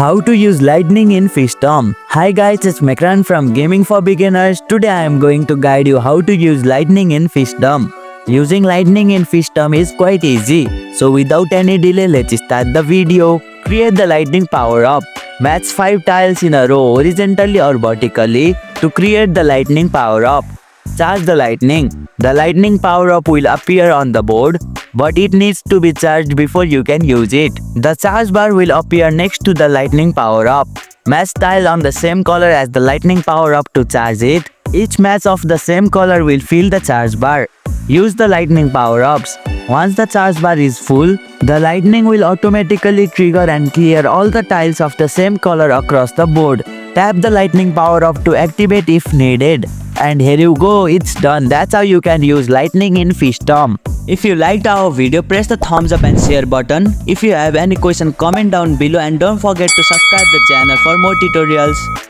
How to use lightning in Fishdom. Hi guys, it's Mekran from Gaming for Beginners. Today I am going to guide you how to use lightning in Fishdom. Using lightning in Fishdom is quite easy. So without any delay, let's start the video. Create the lightning power up. Match 5 tiles in a row horizontally or vertically to create the lightning power up. Charge the lightning. The lightning power up will appear on the board, but it needs to be charged before you can use it. The charge bar will appear next to the lightning power up. Match tile on the same color as the lightning power up to charge it. Each match of the same color will fill the charge bar. Use the lightning power ups. Once the charge bar is full, the lightning will automatically trigger and clear all the tiles of the same color across the board. Tap the lightning power up to activate if needed. And here you go, it's done. That's how you can use lightning in Fishdom. If you liked our video, press the thumbs up and share button. If you have any question, comment down below and don't forget to subscribe the channel for more tutorials.